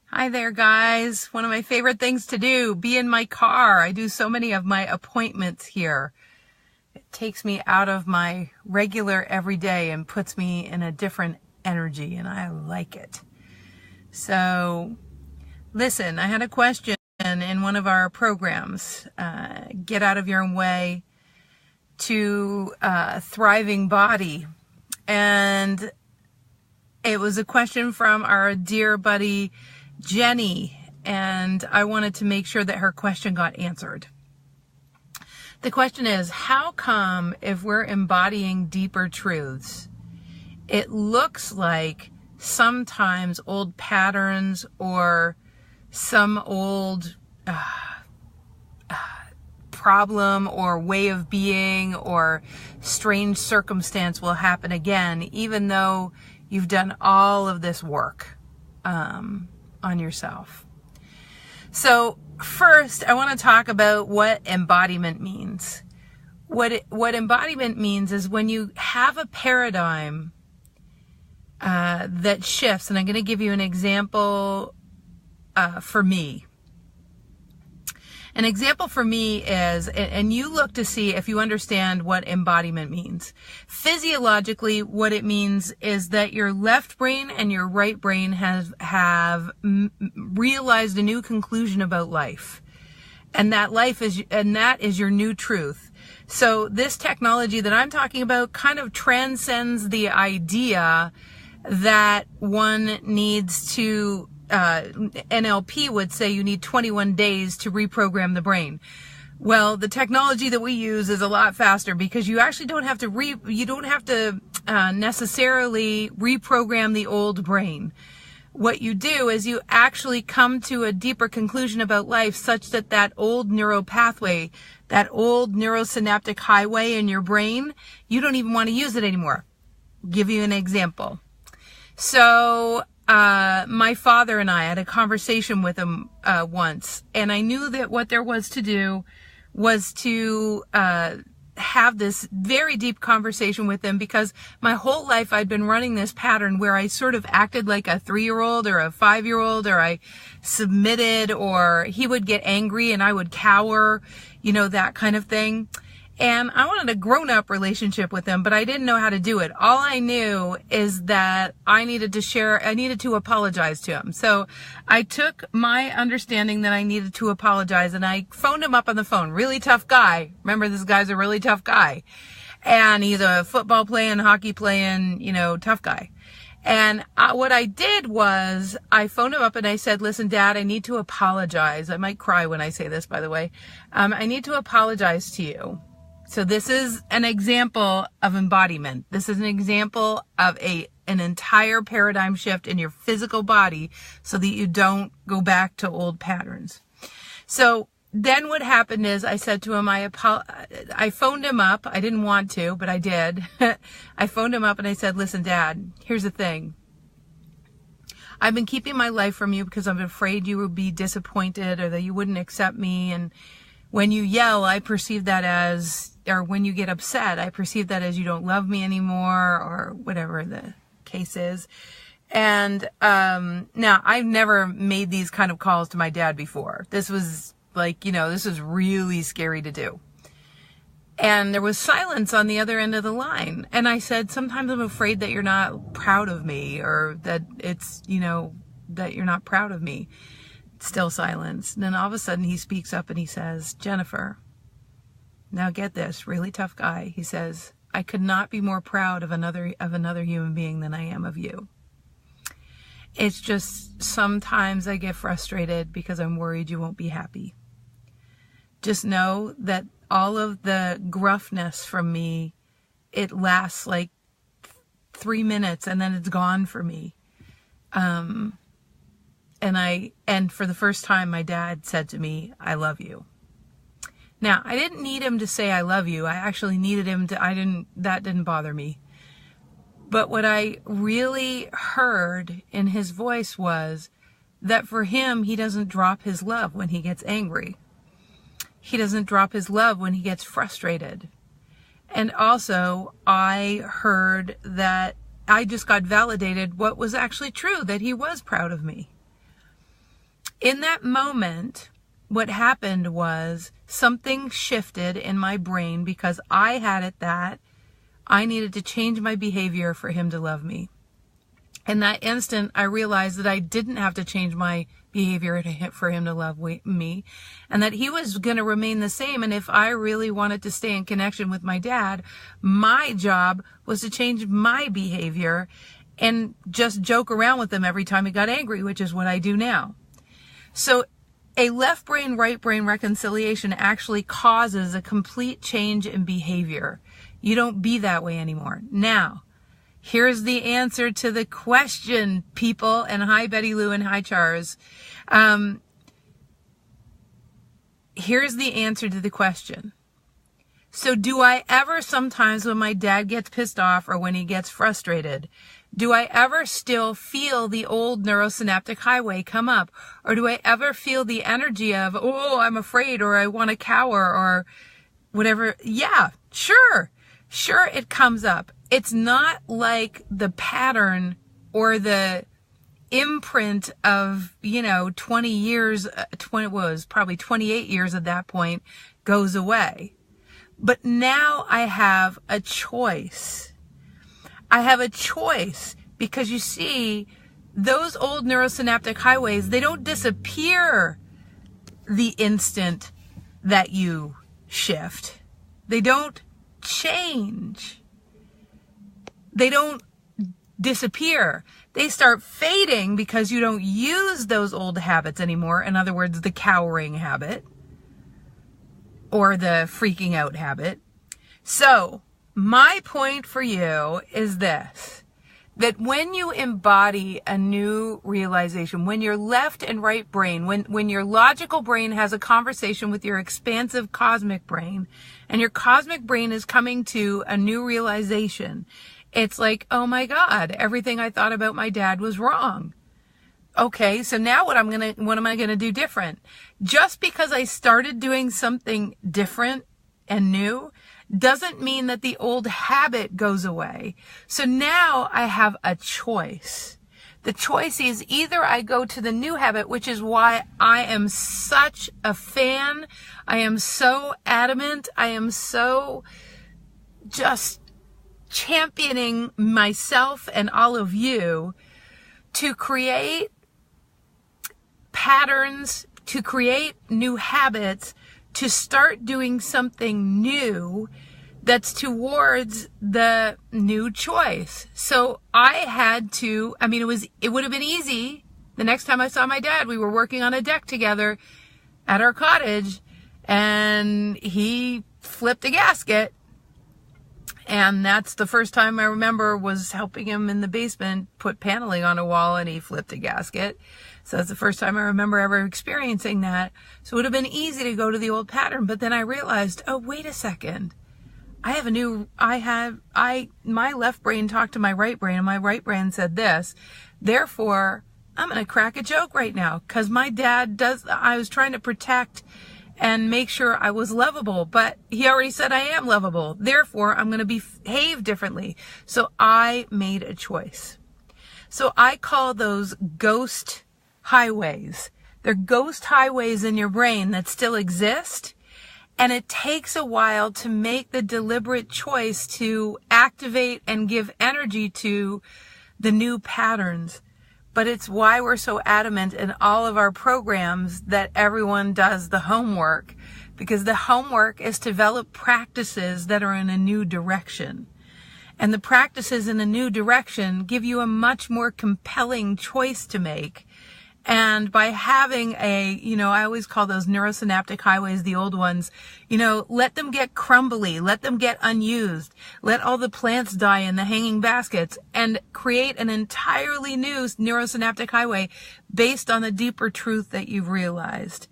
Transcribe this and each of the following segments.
Hi there, guys. One of my favorite things to do, be in my car. I do so many of my appointments here. It takes me out of my regular everyday and puts me in a different energy, and I like it. So, listen, I had a question in one of our programs, Get Out of Your Own Way to Thriving Body. And it was a question from our dear buddy, Jenny, and I wanted to make sure that her question got answered. The question is, how come if we're embodying deeper truths, it looks like sometimes old patterns or some old problem or way of being or strange circumstance will happen again, even though you've done all of this work on yourself. So first, I want to talk about what embodiment means. What embodiment means is when you have a paradigm that shifts, and I'm going to give you an example for me. An example for me is, and you look to see if you understand what embodiment means. Physiologically, what it means is that your left brain and your right brain have realized a new conclusion about life. And that is your new truth. So this technology that I'm talking about kind of transcends the idea that one needs to NLP would say you need 21 days to reprogram the brain. Well, the technology that we use is a lot faster because you actually don't have to necessarily reprogram the old brain. What you do is you actually come to a deeper conclusion about life such that old neural pathway, that old neurosynaptic highway in your brain, you don't even want to use it anymore. I'll give you an example. So, my father and I had a conversation with him once, and I knew that what there was to do was to have this very deep conversation with him because my whole life I'd been running this pattern where I sort of acted like a 3-year-old or a 5-year-old, or I submitted, or he would get angry and I would cower, that kind of thing. And I wanted a grown-up relationship with him, but I didn't know how to do it. All I knew is that I needed to apologize to him. So I took my understanding that I needed to apologize, and I phoned him up on the phone. Really tough guy. Remember, this guy's a really tough guy. And he's a football playing, hockey playing, tough guy. And what I did was I phoned him up and I said, listen, Dad, I need to apologize. I might cry when I say this, by the way. I need to apologize to you. So this is an example of embodiment. This is an example of an entire paradigm shift in your physical body so that you don't go back to old patterns. So then what happened is I said to him, I phoned him up. I didn't want to, but I did. I phoned him up and I said, listen, Dad, here's the thing. I've been keeping my life from you because I'm afraid you would be disappointed or that you wouldn't accept me. And when you yell, I perceive that or when you get upset, I perceive that as you don't love me anymore, or whatever the case is. And now, I've never made these kind of calls to my dad before. This was this was really scary to do. And there was silence on the other end of the line. And I said, sometimes I'm afraid that you're not proud of me, or that it's, that you're not proud of me. Still silence. And then all of a sudden he speaks up and he says, Jennifer, now get this, really tough guy. He says, I could not be more proud of another human being than I am of you. It's just sometimes I get frustrated because I'm worried you won't be happy. Just know that all of the gruffness from me, it lasts like 3 minutes and then it's gone for me. And for the first time, my dad said to me, I love you. Now, I didn't need him to say, I love you. I actually needed him to, that didn't bother me. But what I really heard in his voice was that for him, he doesn't drop his love when he gets angry. He doesn't drop his love when he gets frustrated. And also, I heard that I just got validated what was actually true, that he was proud of me. In that moment, what happened was something shifted in my brain because I had it that I needed to change my behavior for him to love me. In that instant, I realized that I didn't have to change my behavior for him to love me, and that he was going to remain the same. And if I really wanted to stay in connection with my dad, my job was to change my behavior and just joke around with him every time he got angry, which is what I do now. So a left brain, right brain reconciliation actually causes a complete change in behavior. You don't be that way anymore. Now, here's the answer to the question, people. And hi, Betty Lou, and hi, Chars. Here's the answer to the question. So do I ever, sometimes when my dad gets pissed off or when he gets frustrated, do I ever still feel the old neurosynaptic highway come up? Or do I ever feel the energy of, oh, I'm afraid, or I want to cower, or whatever? Yeah, sure, it comes up. It's not like the pattern or the imprint of, 20 years, probably 28 years at that point, goes away. But now I have a choice. I have a choice because you see, those old neurosynaptic highways, they don't disappear the instant that you shift. They don't change. They don't disappear. They start fading because you don't use those old habits anymore. In other words, the cowering habit or the freaking out habit. So my point for you is this, that when you embody a new realization, when your left and right brain, when your logical brain has a conversation with your expansive cosmic brain, and your cosmic brain is coming to a new realization, it's like, oh my God, everything I thought about my dad was wrong. Okay, so now what am I going to do different? Just because I started doing something different and new doesn't mean that the old habit goes away. So now I have a choice. The choice is either I go to the new habit, which is why I am such a fan. I am so adamant. I am so just championing myself and all of you to create patterns, to create new habits, to start doing something new that's towards the new choice. So I had to, it would have been easy. The next time I saw my dad, we were working on a deck together at our cottage, and he flipped a gasket. And that's the first time I remember was helping him in the basement put paneling on a wall, and he flipped a gasket. So that's the first time I remember ever experiencing that. So it would have been easy to go to the old pattern. But then I realized, oh, wait a second. My left brain talked to my right brain, and my right brain said this. Therefore, I'm going to crack a joke right now, because my dad I was trying to protect and make sure I was lovable, but he already said I am lovable. Therefore, I'm going to behave differently. So I made a choice. So I call those ghost highways. They're ghost highways in your brain that still exist. And it takes a while to make the deliberate choice to activate and give energy to the new patterns. But it's why we're so adamant in all of our programs that everyone does the homework, because the homework is to develop practices that are in a new direction. And the practices in a new direction give you a much more compelling choice to make. And by having I always call those neurosynaptic highways, the old ones, let them get crumbly, let them get unused, let all the plants die in the hanging baskets, and create an entirely new neurosynaptic highway based on the deeper truth that you've realized.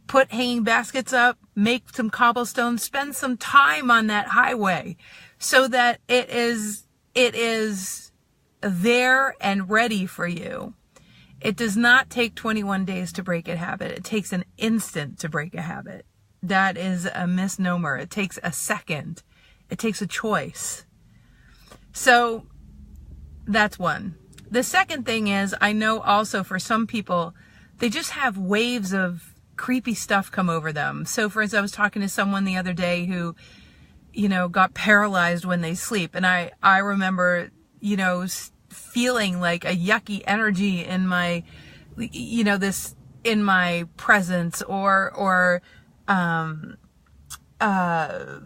Put hanging baskets up, make some cobblestones, spend some time on that highway so that it is there and ready for you. It does not take 21 days to break a habit. It takes an instant to break a habit. That is a misnomer. It takes a second. It takes a choice. So that's one. The second thing is, I know also for some people, they just have waves of creepy stuff come over them. So for instance, I was talking to someone the other day who, got paralyzed when they sleep. And I remember, feeling like a yucky energy in my, in my presence, or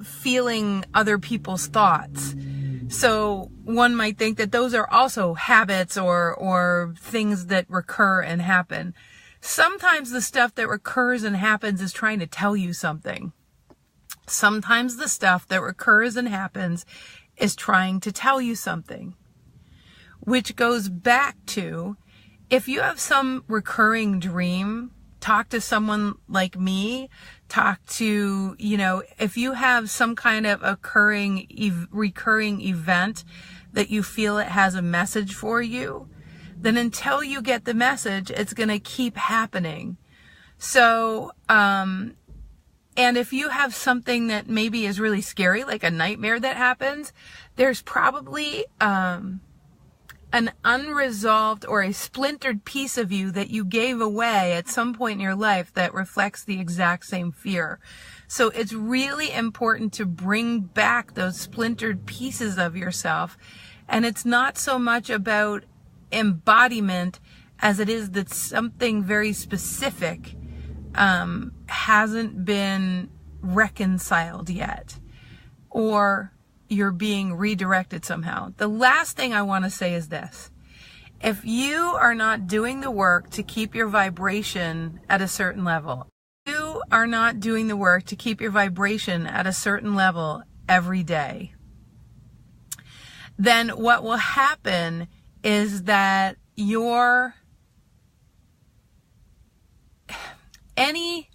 feeling other people's thoughts. So one might think that those are also habits or things that recur and happen. Sometimes the stuff that recurs and happens is trying to tell you something. Sometimes the stuff that recurs and happens is trying to tell you something. Which goes back to, if you have some recurring dream, talk to someone like me, talk to, if you have some kind of recurring event that you feel it has a message for you, then until you get the message, it's going to keep happening. So, and if you have something that maybe is really scary, like a nightmare that happens, there's probably, an unresolved or a splintered piece of you that you gave away at some point in your life that reflects the exact same fear. So it's really important to bring back those splintered pieces of yourself. And it's not so much about embodiment as it is that something very specific hasn't been reconciled yet, or you're being redirected somehow. The last thing I want to say is this. If you are not doing the work to keep your vibration at a certain level, you are not doing the work to keep your vibration at a certain level every day, then what will happen is that any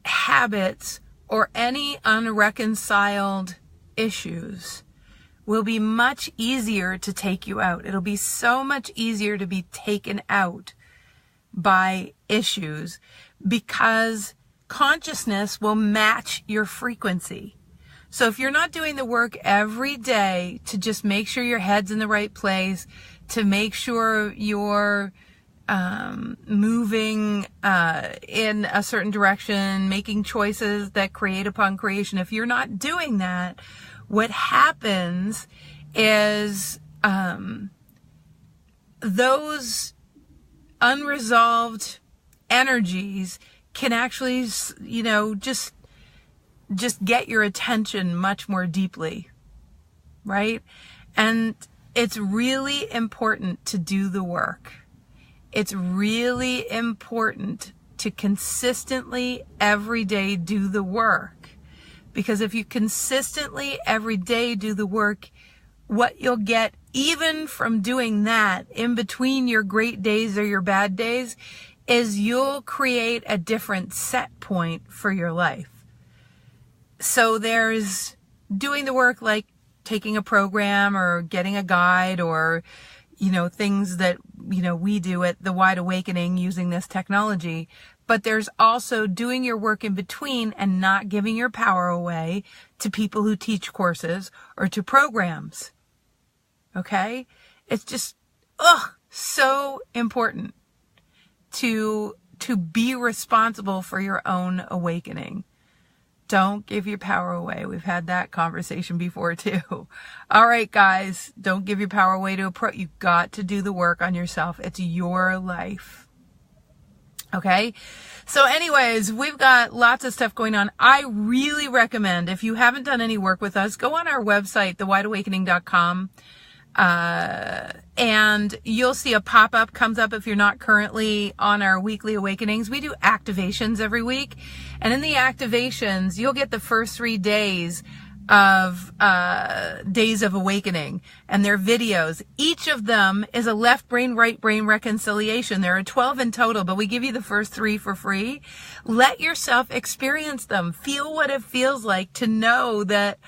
habits or any unreconciled issues will be much easier to take you out. It'll be so much easier to be taken out by issues because consciousness will match your frequency. So if you're not doing the work every day to just make sure your head's in the right place, to make sure you're moving in a certain direction, making choices that create upon creation, if you're not doing that, what happens is those unresolved energies can actually, just get your attention much more deeply, right? And it's really important to do the work. It's really important to consistently every day do the work. Because if you consistently every day do the work, what you'll get even from doing that in between your great days or your bad days is you'll create a different set point for your life. So there's doing the work like taking a program or getting a guide or, things that, we do at the Wide Awakening using this technology. But there's also doing your work in between and not giving your power away to people who teach courses or to programs. Okay? It's just, so important to be responsible for your own awakening. Don't give your power away. We've had that conversation before too. All right, guys, don't give your power away to a pro. You've got to do the work on yourself. It's your life. Okay. So anyways, we've got lots of stuff going on. I really recommend, if you haven't done any work with us, go on our website, thewideawakening.com. And you'll see a pop-up comes up if you're not currently on our weekly awakenings. We do activations every week. And in the activations, you'll get the first 3 days of days of awakening, and their videos. Each of them is a left brain, right brain reconciliation. There are 12 in total, but we give you the first 3 for free. Let yourself experience them. Feel what it feels like to know that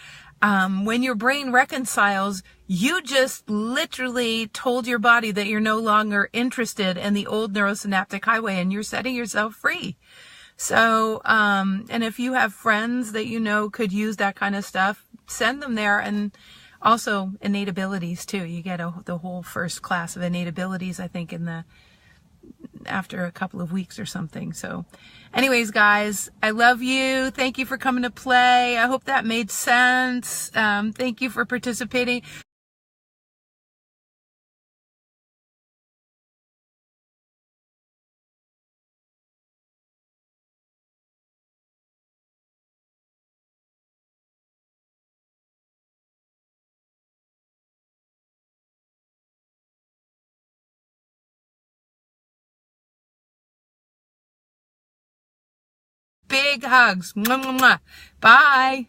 when your brain reconciles, you just literally told your body that you're no longer interested in the old neurosynaptic highway and you're setting yourself free. So, and if you have friends that could use that kind of stuff, send them there. And also innate abilities too. You get the whole first class of innate abilities, I think, in the after a couple of weeks or something. So anyways, guys, I love you. Thank you for coming to play. I hope that made sense. Thank you for participating. Big hugs. Mwah, mwah, mwah. Bye.